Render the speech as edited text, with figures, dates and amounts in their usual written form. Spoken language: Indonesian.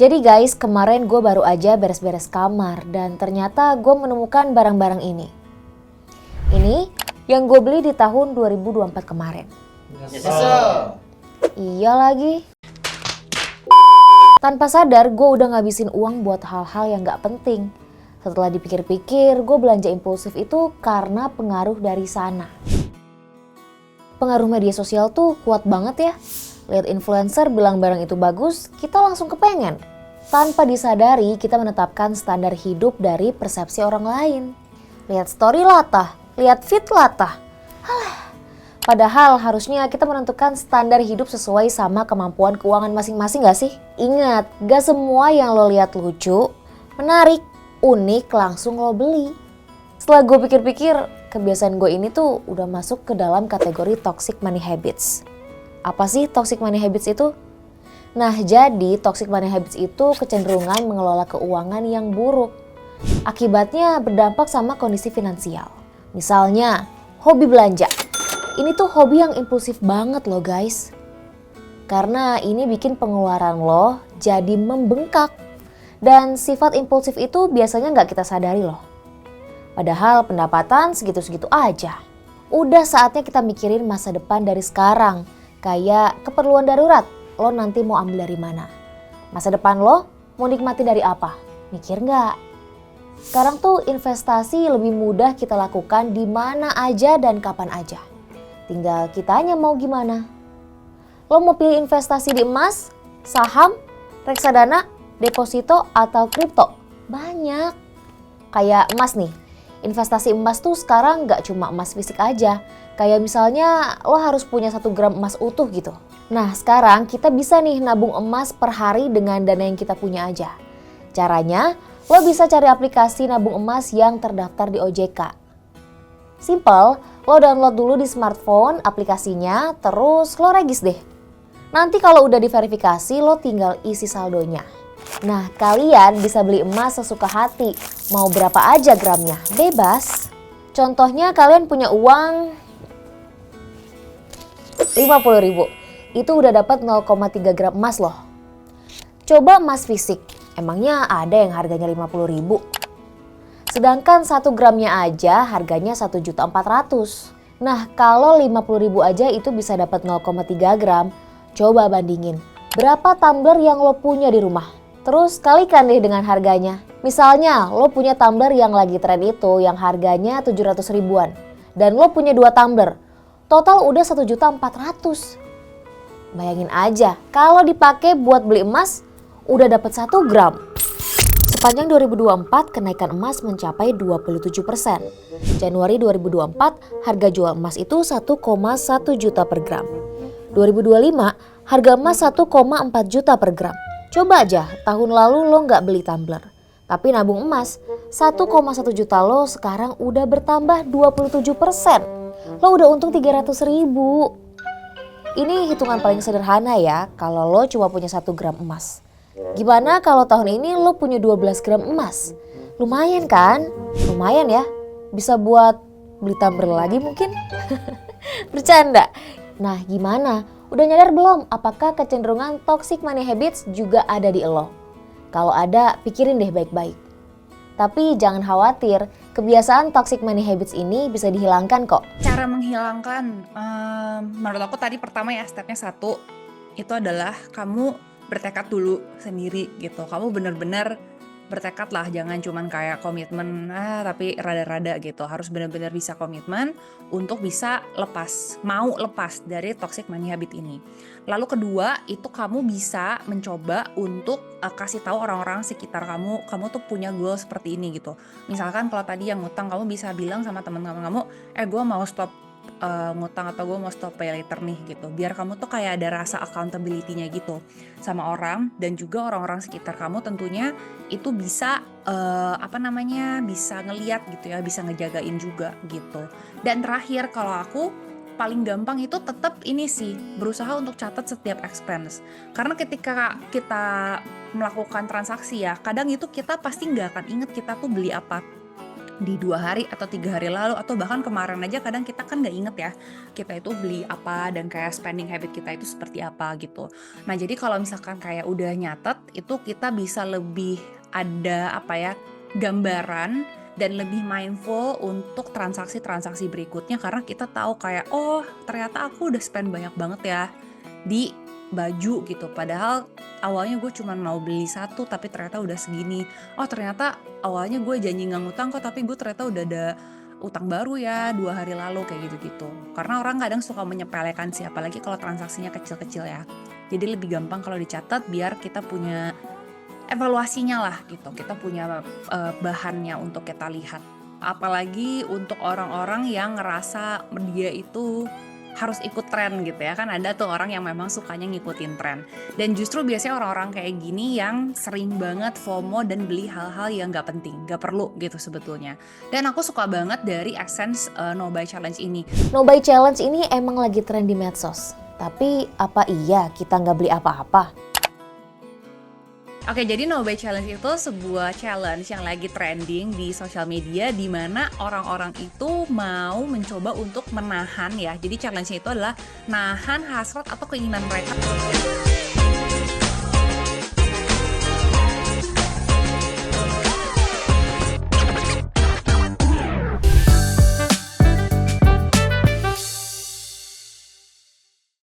Jadi guys, kemarin gue baru aja beres-beres kamar dan ternyata gue menemukan barang-barang ini. Ini yang gue beli di tahun 2024 kemarin. Iya lagi. Tanpa sadar gue udah ngabisin uang buat hal-hal yang gak penting. Setelah dipikir-pikir, gue belanja impulsif itu karena pengaruh dari sana. Pengaruh media sosial tuh kuat banget ya. Lihat influencer bilang barang itu bagus, kita langsung kepengen. Tanpa disadari, kita menetapkan standar hidup dari persepsi orang lain. Lihat story latah, lihat feed latah. Padahal harusnya kita menentukan standar hidup sesuai sama kemampuan keuangan masing-masing gak sih? Ingat, gak semua yang lo lihat lucu, menarik, unik langsung lo beli. Setelah gue pikir-pikir, kebiasaan gue ini tuh udah masuk ke dalam kategori toxic money habits. Apa sih toxic money habits itu? Nah, jadi toxic money habits itu kecenderungan mengelola keuangan yang buruk. Akibatnya berdampak sama kondisi finansial. Misalnya, hobi belanja. Ini tuh hobi yang impulsif banget loh guys. Karena ini bikin pengeluaran lo jadi membengkak. Dan sifat impulsif itu biasanya nggak kita sadari loh. Padahal pendapatan segitu-segitu aja. Udah saatnya kita mikirin masa depan dari sekarang. Kayak keperluan darurat, lo nanti mau ambil dari mana? Masa depan lo mau nikmati dari apa? Mikir nggak? Sekarang tuh investasi lebih mudah kita lakukan di mana aja dan kapan aja. Tinggal kitanya mau gimana. Lo mau pilih investasi di emas, saham, reksadana, deposito, atau kripto? Banyak. Kayak emas nih. Investasi emas tuh sekarang gak cuma emas fisik aja. Kayak misalnya lo harus punya 1 gram emas utuh gitu. Nah sekarang kita bisa nih nabung emas per hari dengan dana yang kita punya aja. Caranya lo bisa cari aplikasi nabung emas yang terdaftar di OJK. Simple, lo download dulu di smartphone aplikasinya, terus lo regis deh. Nanti kalau udah diverifikasi lo tinggal isi saldonya. Nah, kalian bisa beli emas sesuka hati, mau berapa aja gramnya, bebas. Contohnya kalian punya uang 50.000, itu udah dapat 0,3 gram emas loh. Coba emas fisik, emangnya ada yang harganya 50.000? Sedangkan 1 gramnya aja harganya 1.400.000. Nah, kalau 50.000 aja itu bisa dapat 0,3 gram, coba bandingin. Berapa tumbler yang lo punya di rumah? Terus kalikan deh dengan harganya. Misalnya lo punya tumbler yang lagi tren itu yang harganya 700 ribuan. Dan lo punya 2 tumbler. Total udah 1.400.000. Bayangin aja kalau dipakai buat beli emas udah dapat 1 gram. Sepanjang 2024 kenaikan emas mencapai 27%. Januari 2024 harga jual emas itu 1,1 juta per gram. 2025 harga emas 1,4 juta per gram. Coba aja tahun lalu lo nggak beli tumbler, tapi nabung emas 1,1 juta lo sekarang udah bertambah 27%. Lo udah untung 300.000. Ini hitungan paling sederhana ya kalau lo cuma punya 1 gram emas. Gimana kalau tahun ini lo punya 12 gram emas? Lumayan kan? Lumayan ya. Bisa buat beli tumbler lagi mungkin? Bercanda. Nah gimana? Udah nyadar belum apakah kecenderungan toxic money habits juga ada di lo? Kalau ada, pikirin deh baik-baik. Tapi jangan khawatir, kebiasaan toxic money habits ini bisa dihilangkan kok. Cara menghilangkan, menurut aku tadi pertama ya stepnya 1, itu adalah kamu bertekad dulu sendiri gitu. Kamu benar-benar bertekad lah, jangan cuman kayak komitmen tapi rada-rada gitu. Harus benar-benar bisa komitmen untuk bisa mau lepas dari toxic money habit ini. Lalu kedua, itu kamu bisa mencoba untuk kasih tahu orang-orang sekitar kamu tuh punya goal seperti ini gitu. Misalkan kalau tadi yang ngutang, kamu bisa bilang sama teman-teman kamu, gue mau stop ngutang atau gue mau stop pay later nih gitu, biar kamu tuh kayak ada rasa accountability-nya gitu sama orang, dan juga orang-orang sekitar kamu tentunya itu bisa bisa ngeliat gitu ya, bisa ngejagain juga gitu. Dan terakhir kalau aku paling gampang itu tetap ini sih, berusaha untuk catat setiap expense, karena ketika kita melakukan transaksi ya, kadang itu kita pasti nggak akan inget kita tuh beli apa. di 2 hari atau 3 hari lalu, atau bahkan kemarin aja kadang kita kan nggak inget ya kita itu beli apa dan kayak spending habit kita itu seperti apa gitu. Nah jadi kalau misalkan kayak udah nyatet itu kita bisa lebih ada apa ya, gambaran dan lebih mindful untuk transaksi-transaksi berikutnya, karena kita tahu kayak oh ternyata aku udah spend banyak banget ya di baju gitu, padahal awalnya gue cuman mau beli satu tapi ternyata udah segini. Oh ternyata awalnya gue janji nggak ngutang kok, tapi gue ternyata udah ada utang baru ya 2 hari lalu kayak gitu-gitu. Karena orang kadang suka menyepelekan sih, apalagi kalau transaksinya kecil-kecil ya. Jadi lebih gampang kalau dicatat biar kita punya evaluasinya lah gitu. Kita punya bahannya untuk kita lihat. Apalagi untuk orang-orang yang ngerasa dia itu harus ikut tren gitu ya, kan ada tuh orang yang memang sukanya ngikutin tren, dan justru biasanya orang-orang kayak gini yang sering banget FOMO dan beli hal-hal yang gak penting, gak perlu gitu sebetulnya. Dan aku suka banget dari Essence No Buy Challenge ini. No Buy Challenge ini emang lagi tren di medsos, tapi apa iya kita nggak beli apa-apa? Oke, jadi No Buy Challenge itu sebuah challenge yang lagi trending di sosial media, di mana orang-orang itu mau mencoba untuk menahan ya. Jadi challenge-nya itu adalah nahan hasrat atau keinginan mereka